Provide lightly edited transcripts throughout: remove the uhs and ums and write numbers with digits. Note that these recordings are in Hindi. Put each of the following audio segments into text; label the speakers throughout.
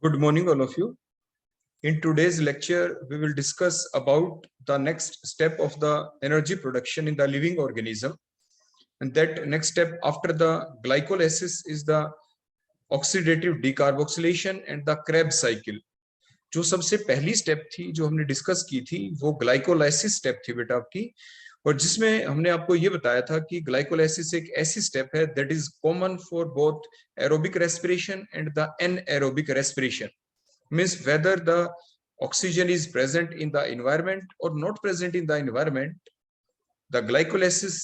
Speaker 1: Good morning, all of you. In today's lecture, we will discuss about the next step of the energy production in the living organism. And that next step after the glycolysis is the oxidative decarboxylation and the Krebs cycle. जो सबसे पहली स्टेप थी जो हमने डिस्कस की थी वो ग्लाइकोलाइसिस स्टेप थी बेटा आपकी, और जिसमें हमने आपको ये बताया था कि ग्लाइकोलाइसिस एक ऐसी स्टेप है that is common for both aerobic respiration and the anaerobic respiration. Means whether the oxygen is present in the environment or not present in the environment, the glycolysis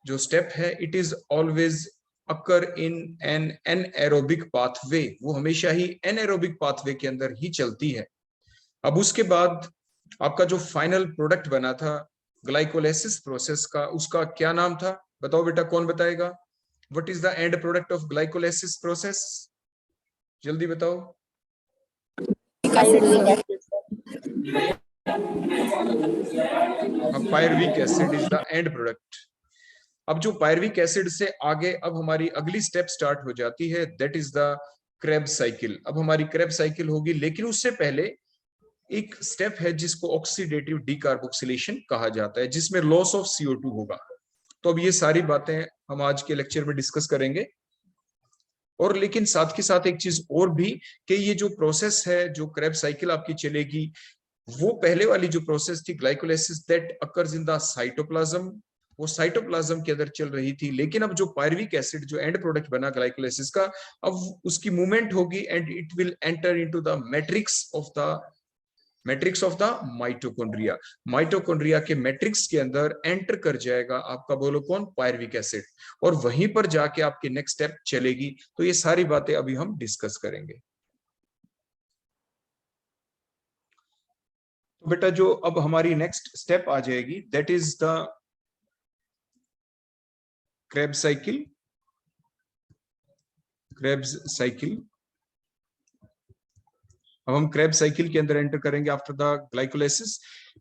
Speaker 1: जो step है it is always occur in an anaerobic pathway. वो हमेशा ही anaerobic pathway के अंदर ही चलती है. अब उसके बाद आपका जो फाइनल प्रोडक्ट बना था ग्लाइकोलाइसिस प्रोसेस का, उसका क्या नाम था? बताओ बेटा, कौन बताएगा? What is the end product of glycolysis process? जल्दी बताओ. Pyruvic acid is the end product. अब जो पायरुविक एसिड से आगे अब हमारी अगली स्टेप स्टार्ट हो जाती है, that is the Krebs cycle. अब हमारी क्रेब्स साइकिल होगी, लेकिन उससे पहले एक स्टेप है जिसको ऑक्सीडेटिव डीकार्बोक्सिलेशन कहा जाता है, जिसमें लॉस ऑफ CO2 होगा. तो अब ये सारी बातें हम आज के लेक्चर में डिस्कस करेंगे. और लेकिन साथ के साथ एक चीज और भी कि ये जो प्रोसेस है, जो क्रेब्स साइकिल आपकी चलेगी, वो पहले वाली जो प्रोसेस थी glycolysis that occurs in the cytoplasm, वो साइटोप्लाज्म के अंदर चल रही थी. लेकिन अब जो पायरुविक एसिड जो एंड प्रोडक्ट बना ग्लाइकोलाइसिस का, अब उसकी मूवमेंट होगी and it will enter into the matrix of the mitochondria. Mitochondria के मैट्रिक्स के अंदर एंटर कर जाएगा आपका, बोलो कौन? Pyruvic acid. और वहीं पर जाके आपकी नेक्स्ट स्टेप चलेगी. तो ये सारी बातें अभी हम डिस्कस करेंगे. तो बेटा जो अब हमारी नेक्स्ट स्टेप आ जाएगी that is the Krebs cycle. Krebs cycle. अब हम क्रेब्स साइकिल के अंदर एंटर करेंगे after the glycolysis.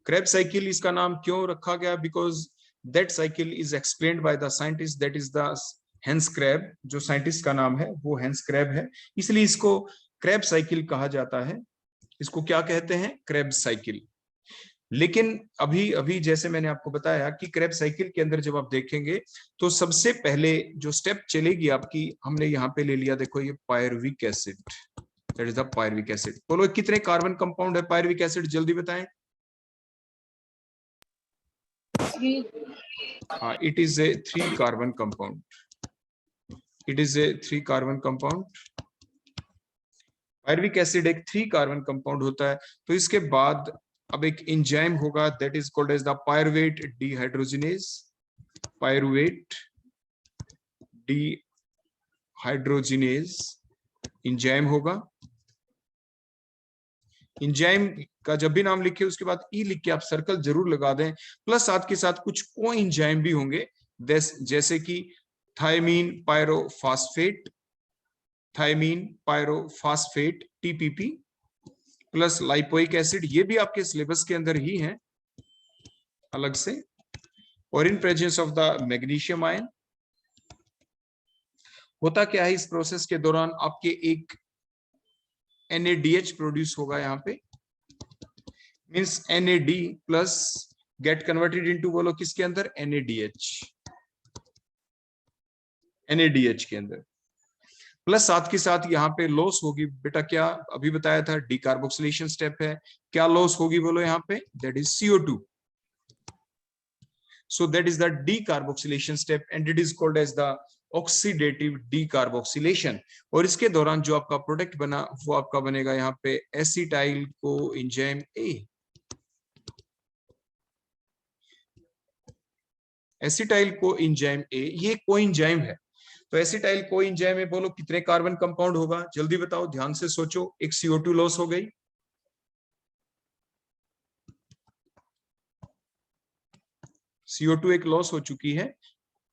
Speaker 1: Krebs cycle इसका नाम क्यों रखा गया? Because that cycle is explained by the scientist, that is the hence crab. जो साइंटिस्ट का नाम है वो हेंस क्रैब है, इसलिए इसको क्रेब साइकिल कहा जाता है. इसको क्या कहते हैं? Krebs cycle. लेकिन अभी जैसे मैंने आपको बताया कि क्रेब साइकिल के अंदर जब आप देखेंगे तो सबसे पहले जो स्टेप चलेगी आपकी, हमने यहाँ पे ले लिया, देखो ये pyruvic acid, that is the pyruvic acid. बोलो कितने कार्बन कंपाउंड है पायरुविक एसिड? जल्दी बताएं. हाँ, it is a 3 carbon compound. It is a 3 carbon compound. Pyruvic acid एक 3 कार्बन कंपाउंड होता है. तो इसके बाद अब एक एंजाइम होगा that is called as the pyruvate dehydrogenase. Pyruvate dehydrogenase enzyme होगा. एंजाइम का जब भी नाम लिखे उसके बाद ई लिख के आप सर्कल जरूर लगा दें. प्लस साथ के साथ कुछ को एंजाइम भी होंगे, जैसे कि thiamine pyrophosphate, thiamine pyrophosphate TPP, plus lipoic acid. ये भी आपके सिलेबस के अंदर ही है अलग से. और in presence of the magnesium ion. होता क्या है इस प्रोसेस के दौरान? आपके एक NADH प्रोड्यूस होगा यहाँ पे, means NAD plus gate converted into, बोलो किसके अंदर? NADH के अंदर. प्लस साथ के साथ यहाँ पे लॉस होगी बेटा, क्या अभी बताया था डीकार्बोक्सिलेशन स्टेप है. क्या लॉस होगी बोलो यहाँ पे? That is CO2. So that is the decarboxylation step and it is called as the oxidative decarboxylation. और इसके दौरान जो आपका प्रोडक्ट बना वो आपका बनेगा यहाँ पे acetyl coenzyme A. Acetyl coenzyme A ये कोएंजाइम है. तो एसिटाइल कोएंजाइम में बोलो कितने कार्बन कंपाउंड होगा? जल्दी बताओ, ध्यान से सोचो. एक CO2 लॉस हो गई. CO2 एक लॉस हो चुकी है.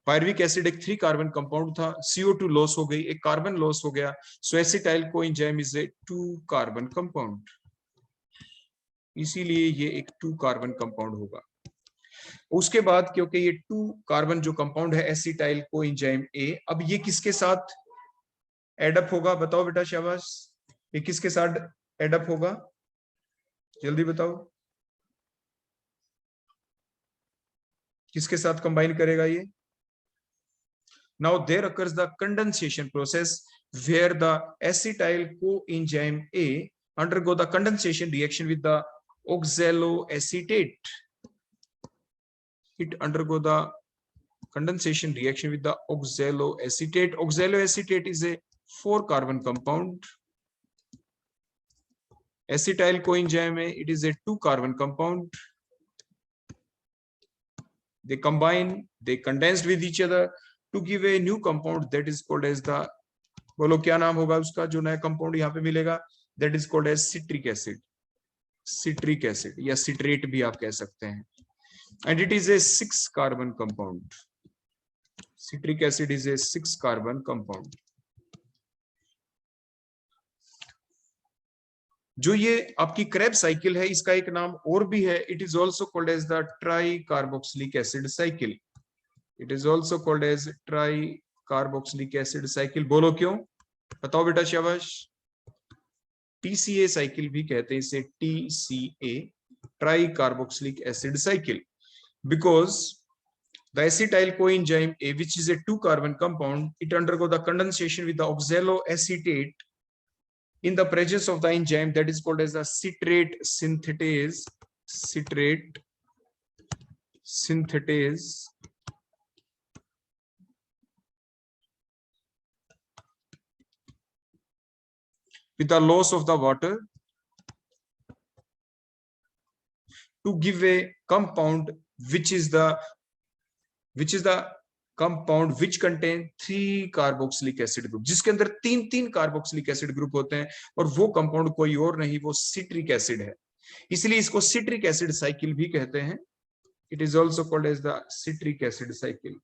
Speaker 1: पायरुविक एसिड एक 3 कार्बन कंपाउंड था, CO2 लॉस हो गई, एक कार्बन लॉस हो गया. So acetyl coenzyme is a 2 carbon compound, इसीलिए ये एक 2 कार्बन कंपाउंड होगा. उसके बाद क्योंकि ये 2 कार्बन जो कंपाउंड है एसिटाइल कोएंजाइम A, अब ये किसके साथ एडअप होगा? बताओ बेटा, शाबाश. ये किसके साथ एडअप होगा, जल्दी बताओ, किसके साथ कंबाइन करेगा ये? Now there occurs the condensation process where the acetyl coenzyme A undergo the condensation reaction with the oxaloacetate. It undergo the condensation reaction with the oxaloacetate. Oxaloacetate is a 4-carbon compound. Acetyl coenzyme A, it is a 2-carbon compound. They combine, they condensed with each other to give a new compound that is called as the, बोलो क्या नाम होगा उसका जो नया कंपाउंड यहाँ पे मिलेगा, that is called as citric acid. Citric acid या citrate भी आप कह सकते हैं. And it is a 6-carbon compound. Citric acid is a 6-carbon compound. जो ये आपकी क्रेब साइकिल है, इसका एक नाम और भी है. It is also called as the tricarboxylic acid cycle. It is also called as tricarboxylic acid cycle. बोलो क्यों, बताओ बेटा शाबाश. टीसीए साइकिल भी कहते हैं इसे, TCA, try carboxylic acid cycle, because the acetyl coenzyme A, which is a 2-carbon compound, it undergo the condensation with the oxaloacetate in the presence of the enzyme that is called as the citrate synthetase. Citrate synthetase. With the loss of the water to give a compound which is the compound which contain 3 carboxylic acid group, जिसके अंदर 3 कार्बोक्सिलिक एसिड ग्रुप होते हैं, और वो कंपाउंड कोई और नहीं, वो सिट्रिक एसिड है. इसलिए इसको सिट्रिक एसिड साइकिल भी कहते हैं. It is also called as the citric acid cycle.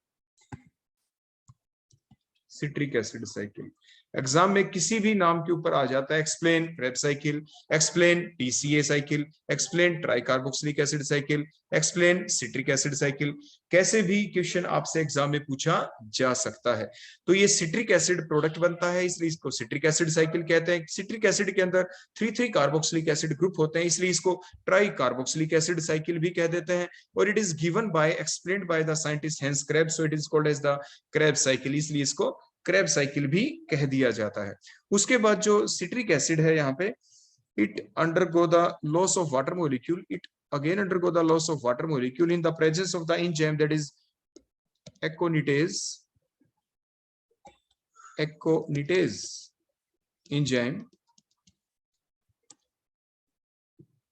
Speaker 1: Citric acid cycle exam में किसी भी नाम के ऊपर आ जाता है. Explain Kreb cycle, explain TCA cycle, explain tricarboxylic acid cycle, explain citric acid cycle. कैसे भी क्वेश्चन आपसे एग्जाम में पूछा जा सकता है. तो ये सिट्रिक एसिड प्रोडक्ट बनता है, इसलिए इसको सिट्रिक एसिड साइकिल कहते हैं. सिट्रिक एसिड के अंदर 3 कार्बोक्सिलिक एसिड ग्रुप होते हैं, इसलिए इसको ट्राई कार्बोक्सिलिक एसिड साइकिल भी कह देते हैं. और it is given by, explained by the scientist Hans Kreb, so it is called as the Kreb cycle, इसलिए इसको क्रेब साइकिल भी कह दिया जाता है. उसके बाद जो सिट्रिक एसिड है यहाँ पे, it undergo the loss of water molecule. It again undergo the loss of water molecule in the presence of the enzyme that is aconitase. Aconitase enzyme.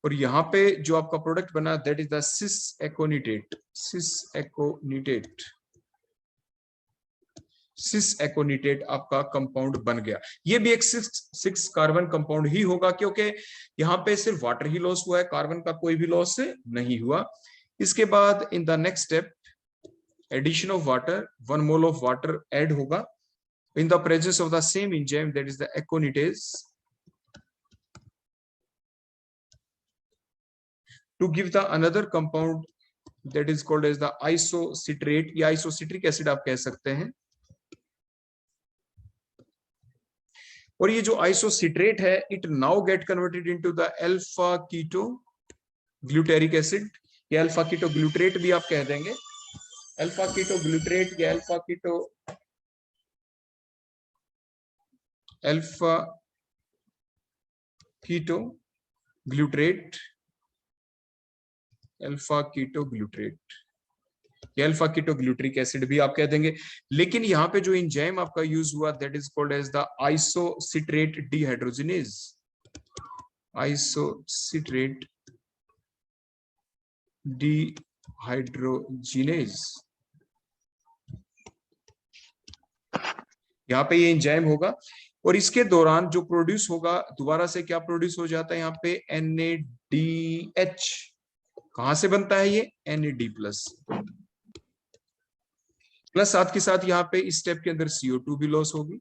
Speaker 1: और यहाँ पे जो आपका प्रोडक्ट बना, that is the cis aconitate. cis aconitate. Sis aconitate आपका कंपाउंड बन गया. ये भी एक 6 कार्बन कंपाउंड ही होगा, क्योंकि यहाँ पे सिर्फ वाटर ही लॉस हुआ है, कार्बन का कोई भी लॉस नहीं हुआ. इसके बाद in the next step addition of water, 1 mole of water add होगा in the presence of the same enzyme that is the aconitase, to give the another compound that is called as the isocitrate या आइसोसिट्रिक एसिड आप कह सकते हैं. और ये जो आइसोसिट्रेट है, it now get converted into the alpha keto glutaric acid या अल्फा कीटो ग्लूट्रेट भी आप कह देंगे. अल्फा कीटो ग्लूट्रेट या अल्फा कीटो ग्लूट्रेट, अल्फा कीटो ग्लूट्रेट या अल्फा कीटो ग्लूट्रिक एसिड भी आप कह देंगे. लेकिन यहाँ पे जो एंजाइम आपका यूज हुआ, that is called as the isocitrate dehydrogenase. Isocitrate dehydrogenase. यहाँ पे ये एंजाइम होगा, और इसके दौरान जो प्रोड्यूस होगा, दोबारा से क्या प्रोड्यूस हो जाता है यहाँ पे, NADH. कहां से बनता है ये, NAD प्लस. प्लस साथ के साथ यहाँ पे इस स्टेप के अंदर CO2 भी लॉस होगी.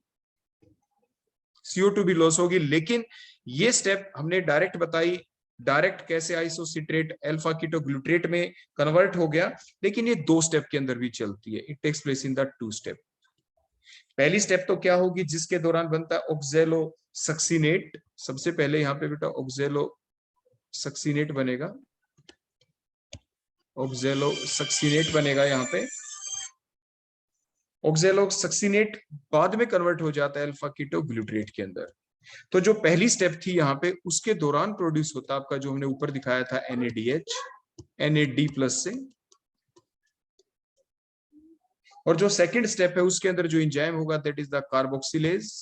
Speaker 1: CO2 भी लॉस होगी. लेकिन ये स्टेप हमने डायरेक्ट बताई, डायरेक्ट कैसे आइसोसिट्रेट अल्फा कीटो ग्लूट्रेट में कन्वर्ट हो गया, लेकिन ये 2 स्टेप के अंदर भी चलती है. It takes place in the 2 step. पहली स्टेप तो क्या होगी जिसके दौरान बनता है ऑक्जेलो सक्सीनेट। सबसे पहले यहाँ पे बेटा ऑक्जेलो सक्सीनेट बनेगा, ऑक्जेलो सक्सीनेट बनेगा यहाँ पे। ऑक्जेलो सक्सीनेट बाद में कन्वर्ट हो जाता है अल्फा कीटो ग्लूट्रेट के अंदर। तो जो पहली स्टेप थी यहाँ पे उसके दौरान प्रोड्यूस होता आपका जो हमने ऊपर दिखाया था NADH NAD+ से। और जो सेकंड स्टेप है उसके अंदर जो एंजाइम होगा दैट इज द कार्बोक्सिलेज,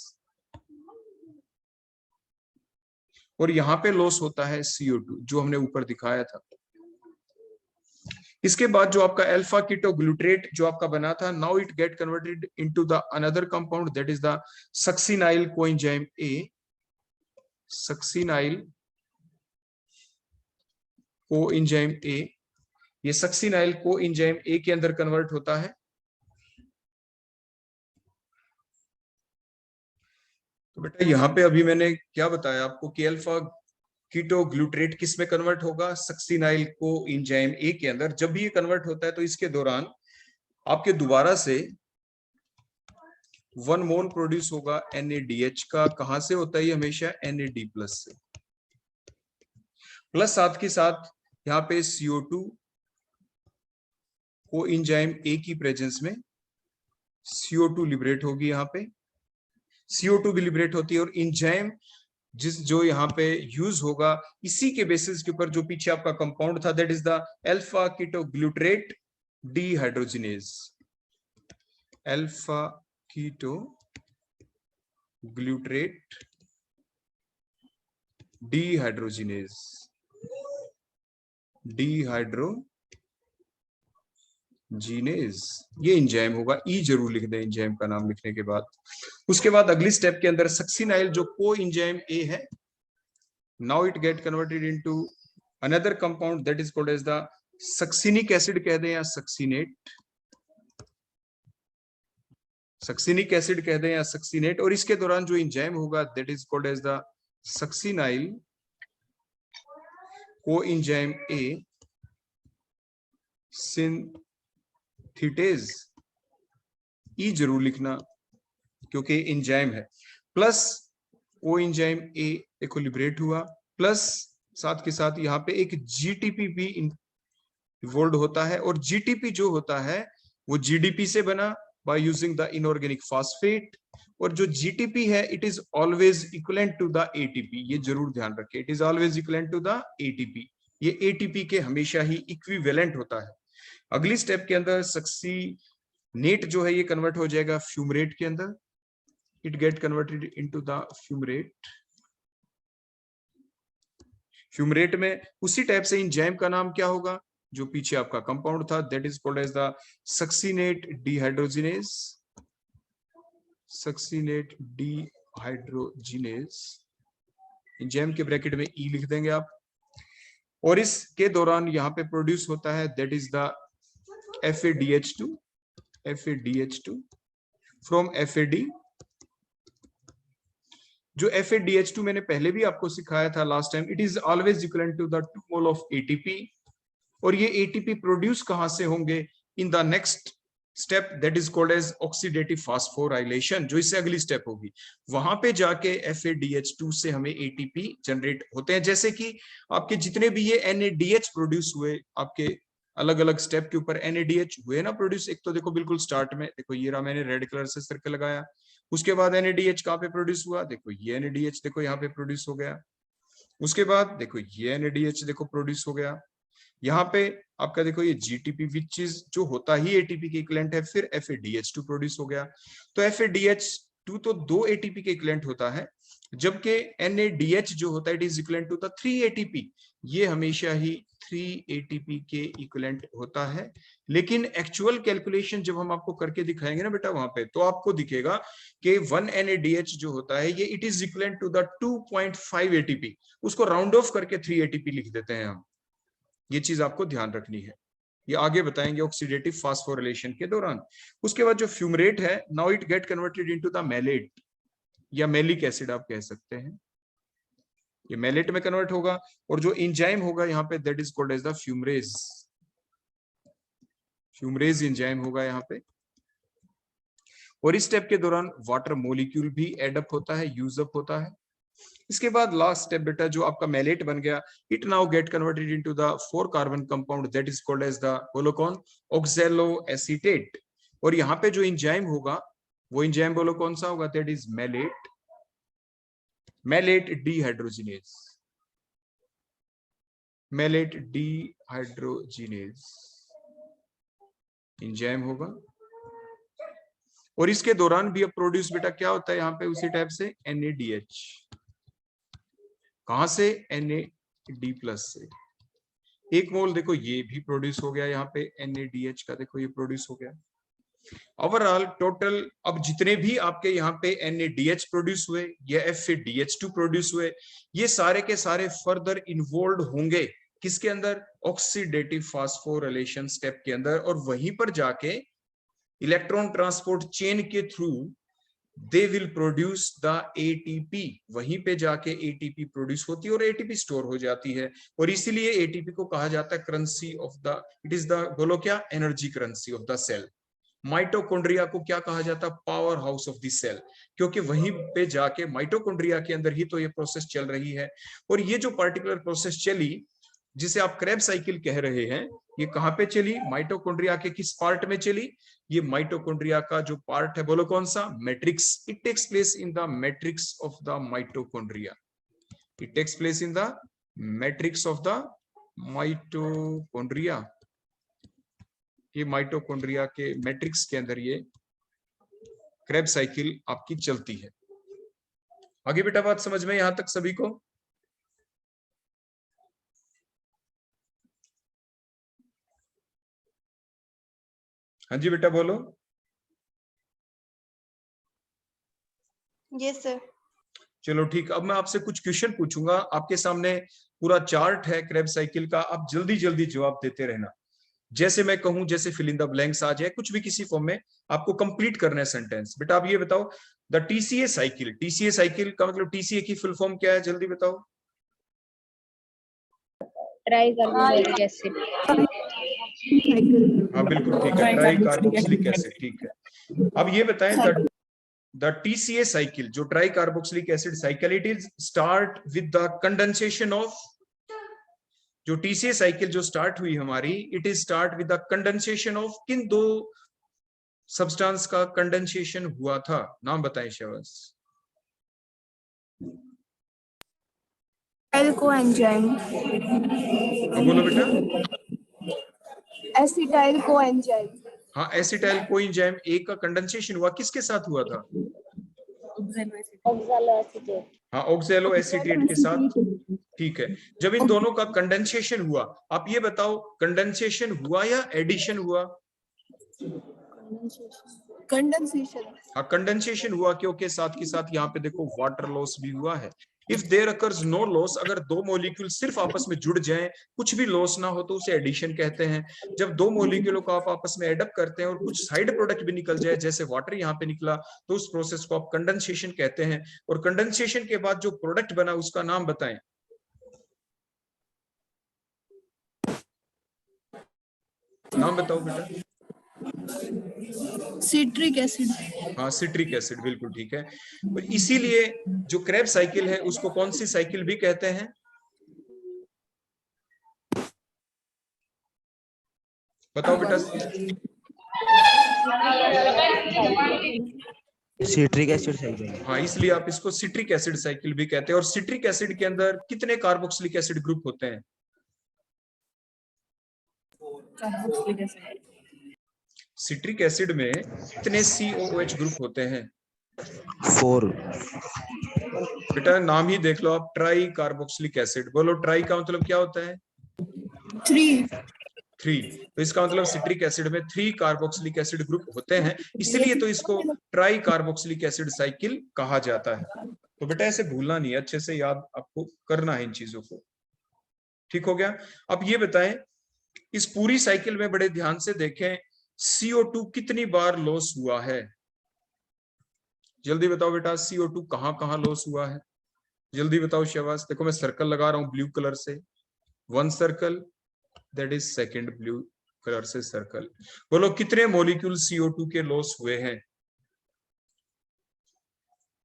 Speaker 1: और यहां पे लॉस होता है CO2 जो हमने ऊपर दिखाया था। इसके बाद जो आपका अल्फा कीटो ग्लूट्रेट जो आपका बना था, now it get converted into the another compound that is the succinyl coenzyme A, succinyl coenzyme A। ये सक्सिनाइल कोएंजाइम A के अंदर कन्वर्ट होता है। तो बेटा यहाँ पे अभी मैंने क्या बताया आपको कि अल्फा कीटो ग्लूट्रेट किस में कन्वर्ट होगा, सक्सिनाइल कोएंजाइम A के अंदर। जब भी ये कन्वर्ट होता है तो इसके दौरान आपके दोबारा से 1 मोल प्रोड्यूस होगा NADH का। कहां से होता है ये, हमेशा NAD+ से। प्लस साथ के साथ यहाँ पे CO2 कोएंजाइम A की प्रेजेंस में CO2 लिबरेट होगी। यहाँ पे CO2 भी लिबरेट होती है, और एंजाइम जो यहाँ पे यूज होगा इसी के बेसिस के ऊपर जो पीछे आपका कंपाउंड था that is the alpha keto glutarate dehydrogenase, alpha keto glutarate dehydrogenase, dehydrogenase ये एंजाइम होगा। ई जरूर लिख दें एंजाइम का नाम लिखने के बाद। उसके बाद अगली स्टेप के अंदर सक्सिनाइल जो को एंजाइम A है, now it get converted into another compound that is called as the succinic acid कह दें या सक्सीनेट, सक्सिनिक एसिड कह दें या सक्सीनेट। और इसके दौरान जो एंजाइम होगा that is called as the succinyl coenzyme A synthetase. ई जरूर लिखना क्योंकि एंजाइम है। प्लस कोएंजाइम A देखो लिबरेट हुआ, प्लस साथ के साथ यहाँ पे एक GTP भी इवॉल्व होता है, और GTP जो होता है वो GDP से बना by using the inorganic phosphate. और जो GTP है it is always equivalent to the ATP, ये जरूर ध्यान रखें, it is always equivalent to the ATP। ये ATP के हमेशा ही इक्विवेलेंट होता है। अगली स्टेप के अंदर सक्सीनेट जो है ये कन्वर्ट हो जाएगा फ्यूमरेट के अंदर, it get converted into the fumarate. Fumarate में उसी टाइप से एंजाइम का नाम क्या होगा जो पीछे आपका कंपाउंड था, that is called as the succinate dehydrogenase, succinate dehydrogenase. Enzyme के ब्रैकेट में ई लिख देंगे आप। और इसके दौरान यहाँ पे प्रोड्यूस होता है that is the FADH2, FADH2 from FAD। जो FADH2 मैंने पहले भी आपको सिखाया था last time, it is always equivalent to the 2 mole of ATP। और ये ATP प्रोड्यूस कहां से होंगे, in the next step that is called as oxidative phosphorylation, जो इससे अगली स्टेप होगी। वहां पे जाके FADH2 से हमें ATP जनरेट होते हैं। जैसे कि आपके जितने भी ये NADH प्रोड्यूस हुए आपके अलग अलग स्टेप के ऊपर NADH हुए ना प्रोड्यूस, एक तो देखो बिल्कुल स्टार्ट में देखो ये रहा, मैंने रेड कलर से सर्कल लगाया। उसके बाद NADH कहाँ पे प्रोड्यूस हुआ, देखो ये NADH देखो यहाँ पे प्रोड्यूस हो गया। उसके बाद देखो ये NADH देखो प्रोड्यूस हो गया। यहाँ पे आपका देखो ये GTP विच चीज जो होता ही ATP के इक्विवेलेंट है, फिर FADH2 प्रोड्यूस हो गया। तो FADH2 तो 2 ATP के इक्विवेलेंट होता है, जबकि NADH जो होता है it is equivalent to the 3 ATP, ये हमेशा ही 3 ATP के इक्विवेलेंट होता है। लेकिन एक्चुअल कैलकुलेशन जब हम आपको करके दिखाएंगे ना बेटा वहां पे, तो आपको दिखेगा कि 1 NADH जो होता है ये it is equivalent to the 2.5 ATP, उसको राउंड ऑफ करके 3 ATP लिख देते हैं हम। ये चीज आपको ध्यान रखनी है, ये आगे बताएंगे ऑक्सीडेटिव फास्फोरिलेशन के दौरान। उसके बाद जो फ्यूमरेट है, now it get converted into the malate या मैलिक एसिड आप कह सकते हैं, ये मैलेट में कन्वर्ट होगा। और जो एंजाइम होगा यहाँ पे that is called as the fumarase, fumarase enzyme होगा यहाँ पे। और इस स्टेप के दौरान वाटर मोलिक्यूल भी एड अप होता है, यूज अप होता है। इसके बाद लास्ट स्टेप बेटा जो आपका मेलेट बन गया, it now get converted into the 4 carbon compound that is called as the बोलो कौन, ऑक्सैलोएसीटेट। और यहाँ पे जो एंजाइम होगा वो एंजाइम बोलो कौन सा होगा, that is malate, malate dehydrogenase, malate dehydrogenase enzyme होगा। और इसके दौरान भी अब प्रोड्यूस बेटा क्या होता है यहाँ पे उसी टाइप से NADH, कहां से, NAD+ से। 1 मोल देखो ये भी प्रोड्यूस हो गया यहाँ पे NADH का, देखो ये प्रोड्यूस हो गया। ओवरऑल टोटल अब जितने भी आपके यहाँ पे NADH प्रोड्यूस हुए या FADH2 प्रोड्यूस हुए, ये सारे के सारे फर्दर इन्वॉल्व होंगे किसके अंदर, ऑक्सीडेटिव फास्फोरिलेशन स्टेप के अंदर। और वहीं पर जाके इलेक्ट्रॉन ट्रांसपोर्ट चेन के through they will produce the ATP, वहीं पे जाके ATP प्रोड्यूस होती है और ATP स्टोर हो जाती है। और इसीलिए ATP को कहा जाता है currency of the, it is the बोलो क्या, energy currency of the cell. Mitochondria को क्या कहा जाता है, powerhouse of the cell, क्योंकि वहीं पे जाके माइटोकॉन्ड्रिया के अंदर ही तो ये प्रोसेस चल रही है। और ये जो पार्टिकुलर प्रोसेस चली जिसे आप क्रेब्स साइकिल कह रहे हैं, ये कहां पे चली, माइटोकॉन्ड्रिया के किस पार्ट में चली, ये माइटोकॉन्ड्रिया का जो पार्ट है बोलो कौन सा, matrix. It takes place in the matrix of the mitochondria, it takes place in the matrix of the mitochondria. ये माइटोकॉन्ड्रिया के मैट्रिक्स के अंदर ये क्रेब्स साइकिल आपकी चलती है। आगे बेटा बात समझ में यहां तक सभी को, हाँ जी बेटा बोलो।
Speaker 2: Yes sir.
Speaker 1: चलो ठीक, अब मैं आपसे कुछ क्वेश्चन पूछूंगा, आपके सामने पूरा चार्ट है क्रेब साइकिल का, आप जल्दी जल्दी जवाब देते रहना। जैसे मैं कहूं, जैसे फिल इन द ब्लैंक्स आ जाए, कुछ भी किसी फॉर्म में आपको कंप्लीट करना है सेंटेंस। बेटा आप ये बताओ, the TCA cycle, TCA cycle का मतलब TCA की फुल फॉर्म क्या है, जल्दी बताओ।
Speaker 3: Try carboxylic acid.
Speaker 1: हाँ बिल्कुल ठीक है, ट्राई कार्बोक्सिलिक एसिड, ठीक है। अब ये बताएं, the TCA cycle, जो try carboxylic acid cycle, it is start with the condensation of, जो TCA साइकिल जो स्टार्ट हुई हमारी, it is start with the condensation of, किन 2 सब्सटेंस का कंडेंसेशन हुआ था, नाम बताएं शहबाज।
Speaker 2: कोएंजाइम,
Speaker 1: हाँ बोलो बेटा।
Speaker 2: Acetyl coenzyme.
Speaker 1: हाँ एसिटाइल कोएंजाइम एक का कंडेंसेशन हुआ, किसके साथ हुआ था,
Speaker 3: ऑक्सैलोएसीटेट।
Speaker 1: हाँ ऑक्सैलो एसीटेट के साथ, ठीक है। जब इन दोनों का कंडेंसेशन हुआ, आप ये बताओ कंडेंसेशन हुआ या एडिशन हुआ,
Speaker 2: कंडेंसेशन।
Speaker 1: हाँ कंडेंसेशन हुआ, क्योंकि साथ के साथ यहाँ पे देखो वाटर लॉस भी हुआ है। If there occurs no loss, अगर 2 मॉलिक्यूल सिर्फ आपस में जुड़ जाएं, कुछ भी लॉस ना हो, तो उसे एडिशन कहते हैं। जब 2 मॉलिक्यूलों को आप आपस में एड अप करते हैं और कुछ साइड प्रोडक्ट भी निकल जाए, जैसे वाटर यहाँ पे निकला, तो उस प्रोसेस को आप कंडेंसेशन कहते हैं। और कंडेंसेशन के बाद जो प्रोडक्ट बना उसका नाम बताएं, नाम बताओ बेटा।
Speaker 2: Citric acid.
Speaker 1: हाँ सिट्रिक एसिड, बिल्कुल ठीक है। तो इसीलिए जो क्रेब साइकिल है उसको कौन सी साइकिल भी कहते हैं, बताओ बेटा।
Speaker 4: Citric acid cycle.
Speaker 1: हाँ इसलिए आप इसको सिट्रिक एसिड साइकिल भी कहते हैं। और सिट्रिक एसिड के अंदर कितने कार्बोक्सिलिक एसिड ग्रुप होते हैं, सिट्रिक एसिड में कितने COOH ग्रुप होते हैं,
Speaker 4: 4।
Speaker 1: बेटा नाम ही देख लो आप, ट्राई कार्बोक्सिलिक एसिड। बोलो ट्राई का मतलब क्या होता है, 3। तो इसका मतलब सिट्रिक एसिड में 3 कार्बोक्सिलिक एसिड ग्रुप होते हैं, इसलिए तो इसको ट्राई कार्बोक्सिलिक एसिड साइकिल कहा जाता है। तो बेटा ऐसे भूलना नहीं है, अच्छे से याद आपको करना है इन चीजों को, ठीक हो गया। अब ये बताएं, इस पूरी साइकिल में बड़े ध्यान से देखें, CO2 कितनी बार लॉस हुआ है, जल्दी बताओ बेटा। CO2 कहां कहां लॉस हुआ है, जल्दी बताओ शहबाज। देखो मैं सर्कल लगा रहा हूं ब्लू कलर से, 1 circle, that is second blue colour से सर्कल। बोलो कितने मॉलिक्यूल CO2 के लॉस हुए हैं,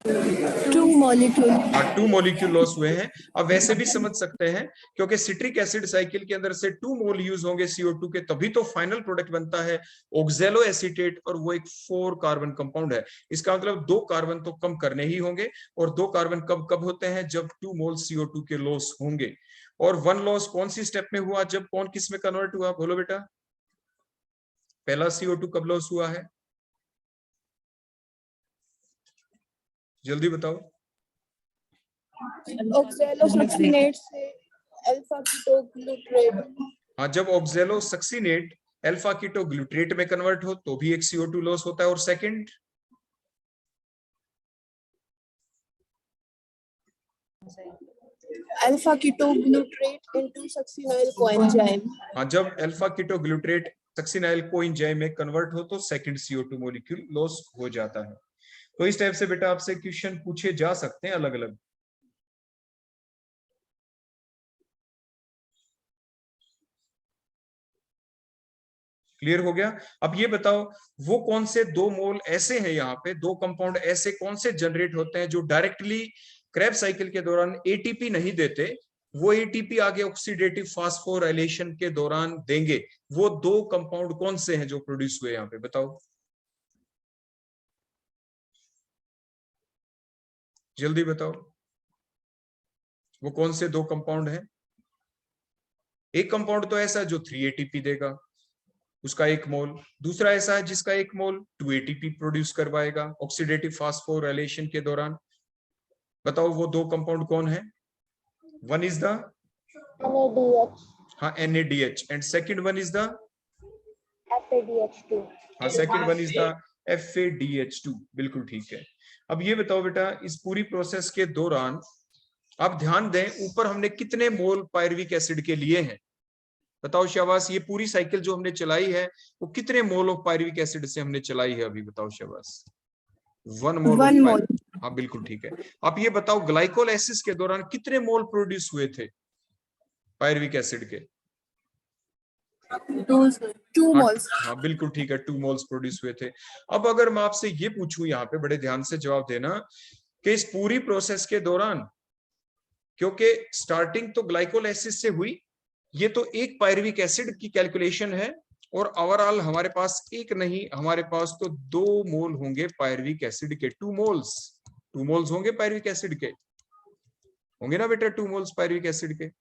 Speaker 2: 2 molecule.
Speaker 1: हाँ 2 मॉलिक्यूल लॉस हुए हैं। अब वैसे भी समझ सकते हैं क्योंकि सिट्रिक एसिड साइकिल के अंदर से 2 मोल यूज होंगे CO2 के, तभी तो फाइनल प्रोडक्ट बनता है ऑक्जेलो एसीटेट, और वो एक 4 कार्बन कंपाउंड है। इसका मतलब 2 कार्बन तो कम करने ही होंगे, और 2 कार्बन कब कब होते हैं, जब 2 मोल CO2 के लॉस होंगे। और 1 लॉस कौन सी स्टेप में हुआ, जब कौन किस में कन्वर्ट हुआ, बोलो बेटा। पहला CO2 कब लॉस हुआ है, जल्दी बताओ।
Speaker 2: Oxalosuccinate से अल्फा कीटोग्लूट्रेट.
Speaker 1: हाँ, जब ऑक्जेलो सक्सिनेट अल्फा कीटोग्लूट्रेट में कन्वर्ट हो तो भी एक CO2 लॉस होता है। और second,
Speaker 2: alpha ketoglutarate into succinyl coenzyme.
Speaker 1: हाँ, जब अल्फा कीटोग्लूट्रेट सक्सिनाइल कोएंजाइम में कन्वर्ट हो तो सेकंड CO2 मॉलिक्यूल लॉस हो जाता है। तो इस टाइप से बेटा आपसे क्वेश्चन पूछे जा सकते हैं अलग अलग। क्लियर हो गया। अब ये बताओ, वो कौन से 2 मोल ऐसे हैं, यहाँ पे 2 कंपाउंड ऐसे कौन से जनरेट होते हैं जो डायरेक्टली क्रेब्स साइकिल के दौरान एटीपी नहीं देते, वो एटीपी आगे ऑक्सीडेटिव फास्फोराइलेशन के दौरान देंगे। वो 2 कंपाउंड कौन से हैं जो प्रोड्यूस हुए, यहाँ पे बताओ जल्दी बताओ, वो कौन से 2 कंपाउंड हैं। एक कंपाउंड तो ऐसा जो 3 एटीपी देगा, उसका 1 मोल। दूसरा ऐसा है जिसका 1 मोल 2 एटीपी प्रोड्यूस करवाएगा ऑक्सीडेटिव फास्फोराइलेशन के दौरान। बताओ वो 2 कंपाउंड कौन है। वन इज द
Speaker 3: NADH,
Speaker 1: हाँ NADH, and second one is the
Speaker 3: FADH2.
Speaker 1: हाँ second one is the FADH2। बिल्कुल ठीक है। अब ये बताओ बेटा, इस पूरी प्रोसेस के दौरान आप ध्यान दें, ऊपर हमने कितने मोल पायरुविक एसिड के लिए हैं, बताओ शाबाश। ये पूरी साइकिल जो हमने चलाई है वो कितने मोल ऑफ पायरुविक एसिड से हमने चलाई है, अभी बताओ शाबाश। 1 मोल।
Speaker 2: 1 mole.
Speaker 1: हाँ बिल्कुल ठीक है। आप ये बताओ, ग्लाइकोलाइसिस के दौरान कितने मोल प्रोड्यूस हुए थे पायरुविक एसिड के।
Speaker 2: 2 moles.
Speaker 1: हाँ बिल्कुल ठीक है, 2 मोल्स प्रोड्यूस हुए थे। अब अगर मैं आपसे ये पूछूं, यहाँ पे बड़े ध्यान से जवाब देना, कि इस पूरी प्रोसेस के दौरान, क्योंकि स्टार्टिंग तो ग्लाइकोलाइसिस से हुई, ये तो एक पायरुविक एसिड की कैलकुलेशन है, और ओवरऑल हमारे पास एक नहीं, हमारे पास तो 2 मोल होंगे पायरुविक एसिड के। 2 मोल्स होंगे पायरुविक एसिड के, होंगे ना बेटा 2 मोल्स पायरुविक एसिड के।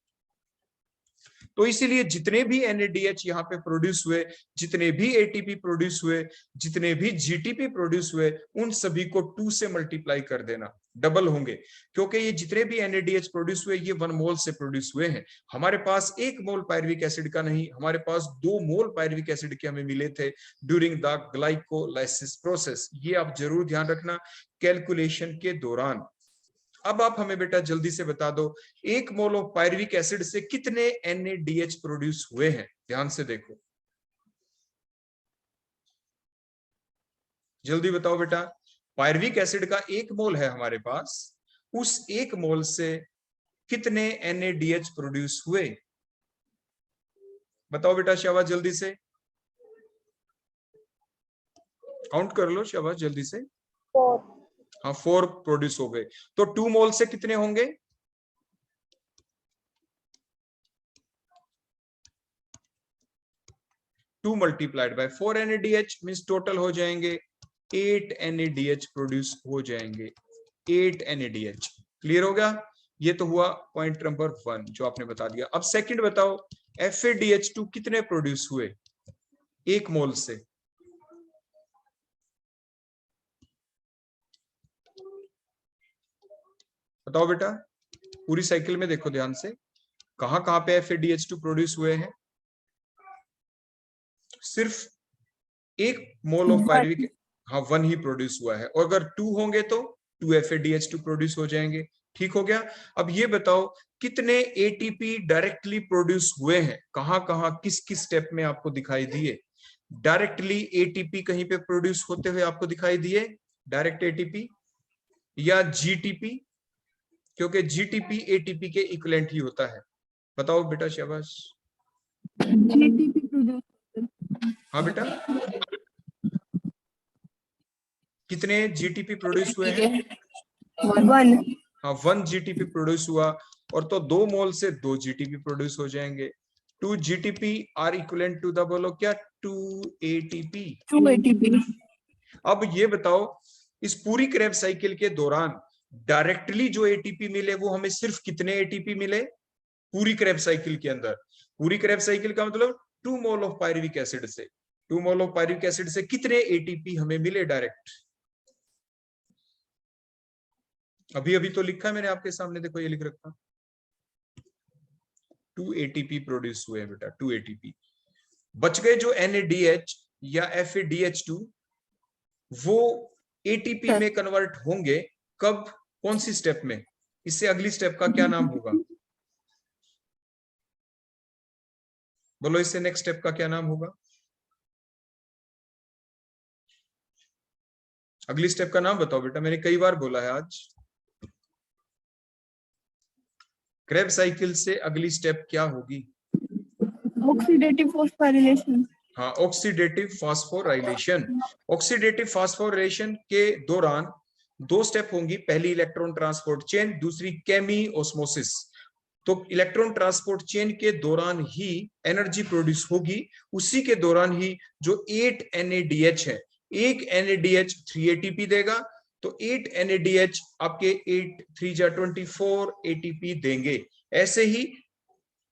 Speaker 1: तो इसीलिए जितने भी NADH यहाँ पे प्रोड्यूस हुए, जितने भी ATP प्रोड्यूस हुए, जितने भी GTP प्रोड्यूस हुए, उन सभी को 2 से मल्टीप्लाई कर देना, डबल होंगे। क्योंकि ये जितने भी NADH प्रोड्यूस हुए ये 1 मोल से प्रोड्यूस हुए हैं। हमारे पास 1 मोल पायरुविक एसिड का नहीं, हमारे पास 2 मोल पायरुविक एसिड के हमें मिले थे ड्यूरिंग द ग्लाइकोलाइसिस प्रोसेस। ये आप जरूर ध्यान रखना कैलकुलेशन के दौरान। अब आप हमें बेटा जल्दी से बता दो, 1 मोल ऑफ पायरुविक एसिड से कितने NADH प्रोड्यूस हुए हैं, ध्यान से देखो, जल्दी बताओ बेटा। पायरुविक एसिड का 1 मोल है हमारे पास, उस 1 मोल से कितने NADH प्रोड्यूस हुए, बताओ बेटा शाबाश, जल्दी से काउंट कर लो शाबाश, जल्दी से।
Speaker 3: 4.
Speaker 1: हाँ 4 प्रोड्यूस हो गए। तो 2 मोल से कितने होंगे, 2 multiplied by 4 NADH means total हो जाएंगे 8 NADH प्रोड्यूस हो जाएंगे, 8 NADH। क्लियर हो गया। ये तो हुआ पॉइंट नंबर 1 जो आपने बता दिया। अब सेकंड बताओ, FADH2 कितने प्रोड्यूस हुए 1 मोल से, बताओ बेटा। पूरी साइकिल में देखो ध्यान से, कहां कहां पे FADH2 प्रोड्यूस हुए हैं। सिर्फ 1 मोल ऑफ पायरुविक, हाँ 1 ही प्रोड्यूस हुआ है, और अगर 2 होंगे तो 2 FADH2 प्रोड्यूस हो जाएंगे। ठीक हो गया। अब ये बताओ, कितने ATP डायरेक्टली प्रोड्यूस हुए हैं, कहां कहां किस किस स्टेप में आपको दिखाई दिए। डायरेक्टली ATP कहीं पे प्रोड्यूस होते हुए आपको दिखाई दिए, डायरेक्ट ATP या GTP, क्योंकि GTP ATP के इक्विवेलेंट ही होता है। बताओ बेटा शाबाश।
Speaker 2: GTP produce.
Speaker 1: हाँ बेटा, कितने GTP प्रोड्यूस हुए हैं,
Speaker 2: वन।
Speaker 1: हाँ 1 जीटीपी प्रोड्यूस हुआ, और तो 2 मोल से 2 जीटीपी प्रोड्यूस हो जाएंगे। 2 GTP are equivalent to the, बोलो क्या, 2 एटीपी।
Speaker 2: 2 ATP।
Speaker 1: अब ये बताओ, इस पूरी क्रेब साइकिल के दौरान डायरेक्टली जो एटीपी मिले वो हमें सिर्फ कितने एटीपी मिले पूरी क्रेब साइकिल के अंदर? पूरी क्रेब साइकिल का मतलब 2 मोल ऑफ पायरुविक एसिड से, 2 मोल ऑफ पायरुविक एसिड से कितने एटीपी हमें मिले डायरेक्ट? अभी अभी तो लिखा है मैंने आपके सामने, देखो ये लिख रखा, 2 एटीपी प्रोड्यूस हुए हैं बेटा, 2 एटीपी। बच गए जो NADH या FADH2, वो एटीपी में कन्वर्ट होंगे कब, कौन सी स्टेप में? इससे अगली स्टेप का क्या नाम होगा? बोलो, इससे नेक्स्ट स्टेप का क्या नाम होगा? अगली स्टेप का नाम बताओ बेटा, मैंने कई बार बोला है आज। क्रेब साइकिल से अगली स्टेप क्या होगी?
Speaker 2: Oxidative phosphorylation.
Speaker 1: हाँ, ऑक्सीडेटिव फास्फोराइलेशन। ऑक्सीडेटिव फास्फोराइलेशन के दौरान 2 स्टेप होंगी, पहली इलेक्ट्रॉन ट्रांसपोर्ट चेन, दूसरी केमी ऑस्मोसिस। तो इलेक्ट्रॉन ट्रांसपोर्ट चेन के दौरान ही एनर्जी प्रोड्यूस होगी, उसी के दौरान ही जो 8 NADH है, एक NADH 3 ATP देगा, तो 8 NADH आपके 8 3 जा 24 ATP देंगे। ऐसे ही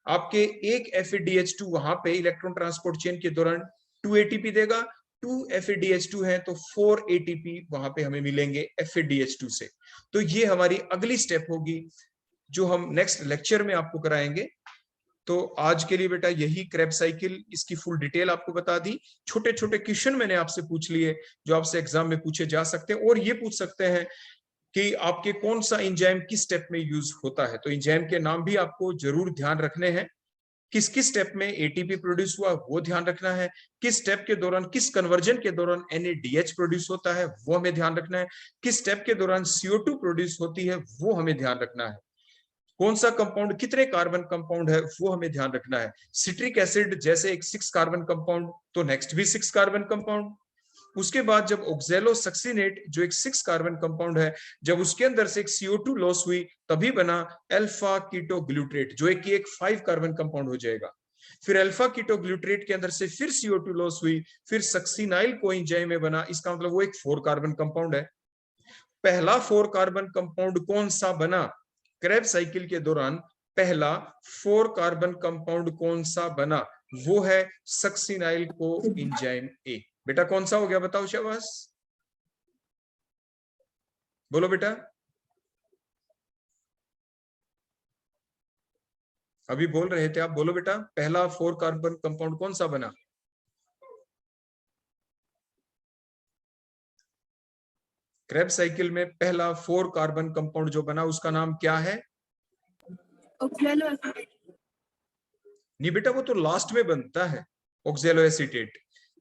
Speaker 1: आपके एक FADH2 वहां पे इलेक्ट्रॉन ट्रांसपोर्ट चेन के दौरान 2 ATP देगा, 2 FADH2 है तो 4 ATP वहां पे हमें मिलेंगे FADH2 से। तो ये हमारी अगली स्टेप होगी जो हम नेक्स्ट लेक्चर में आपको कराएंगे। तो आज के लिए बेटा यही क्रेब साइकिल, इसकी फुल डिटेल आपको बता दी। छोटे छोटे क्वेश्चन मैंने आपसे पूछ लिए जो आपसे एग्जाम में पूछे जा सकते हैं, और ये पूछ सकते हैं कि आपके कौन सा एंजाइम किस स्टेप में यूज होता है। तो एंजाइम के नाम भी आपको जरूर ध्यान रखने हैं, किस किस स्टेप में एटीपी प्रोड्यूस हुआ वो ध्यान रखना है, किस स्टेप के दौरान, किस कन्वर्जन के दौरान NADH प्रोड्यूस होता है वो हमें ध्यान रखना है, किस स्टेप के दौरान CO2 प्रोड्यूस होती है वो हमें ध्यान रखना है, कौन सा कंपाउंड कितने कार्बन कंपाउंड है वो हमें ध्यान रखना है। सिट्रिक एसिड जैसे एक 6 कार्बन कंपाउंड, तो नेक्स्ट भी 6 कार्बन कंपाउंड। उसके बाद जब ऑक्सैलोसक्सिनेट जो एक 6 कार्बन कंपाउंड है, जब उसके अंदर से एक CO2 लॉस हुई तभी बना अल्फा कीटोग्लूट्रेट जो एक 5 कार्बन कंपाउंड हो जाएगा। फिर अल्फा कीटोग्लूट्रेट के अंदर से फिर CO2 लॉस हुई, फिर सक्सिनाइल कोएंजाइम में बना, इसका मतलब वो एक 4 कार्बन कंपाउंड है। पहला 4 कार्बन कंपाउंड कौन सा बना क्रेब साइकिल के दौरान? पहला 4 कार्बन कंपाउंड कौन सा बना? वो है सक्सिनाइल कोएंजाइम A। बेटा कौन सा हो गया बताओ शाबाश, बोलो बेटा। अभी बोल रहे थे आप, बोलो बेटा, पहला 4 कार्बन कंपाउंड कौन सा बना? क्रेब साइकिल में पहला 4 कार्बन कंपाउंड जो बना उसका नाम क्या है? नहीं बेटा, वो तो लास्ट में बनता है ऑक्सैलोएसीटेट,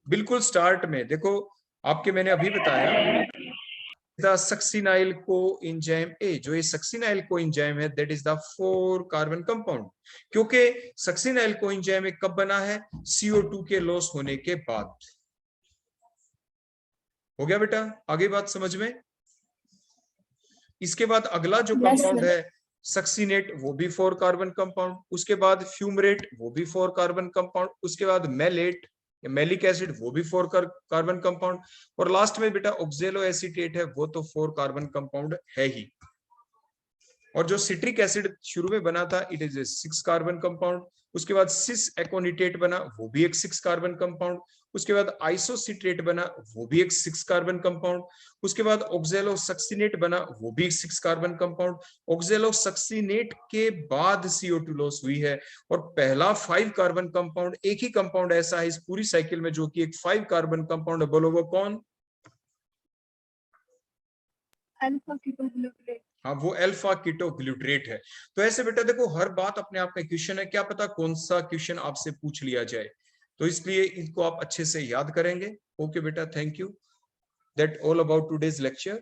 Speaker 1: बिल्कुल स्टार्ट में। देखो आपके मैंने अभी बताया द सक्सिनाइल कोएंजाइम A, जो ये सक्सिनाइल कोएंजाइम है that is the 4 carbon compound, क्योंकि सक्सिनाइल कोएंजाइम कब बना है? CO2 के लॉस होने के बाद। हो गया बेटा, आगे बात समझ में? इसके बाद अगला जो कंपाउंड है सक्सिनेट, वो भी 4 कार्बन कंपाउंड, उसके बाद फ्यूमरेट वो भी 4 कार्बन कंपाउंड, उसके बाद मेलेट या मेलिक एसिड वो भी 4 कार्बन कंपाउंड, और लास्ट में बेटा ऑक्सैलोएसीटेट है वो तो 4 कार्बन कंपाउंड है ही। और जो सिट्रिक एसिड शुरू में बना था it is a 6 carbon compound, उसके बाद सिस एकोनिटेट बना वो भी एक 6 कार्बन कंपाउंड, उसके बाद आइसोसिट्रेट बना वो भी एक 6 कार्बन कंपाउंड, उसके बाद ऑक्सैलोसक्सिनेट बना वो भी एक 6 कार्बन कंपाउंड। ऑक्सैलोसक्सिनेट के बाद CO2 लॉस हुई है, और पहला 5 कार्बन कंपाउंड, एक ही कंपाउंड ऐसा है इस पूरी साइकिल में जो कि एक 5 कार्बन कंपाउंड है, बोलो वो कौन?
Speaker 2: Alpha ketoglutarate.
Speaker 1: हाँ, वो अल्फा कीटोग्लूट्रेट है। तो ऐसे बेटा देखो हर बात अपने आप में क्वेश्चन है, क्या पता कौन सा क्वेश्चन आपसे पूछ लिया जाए, तो इसलिए इनको आप अच्छे से याद करेंगे। ओके बेटा, thank you. That all about today's lecture.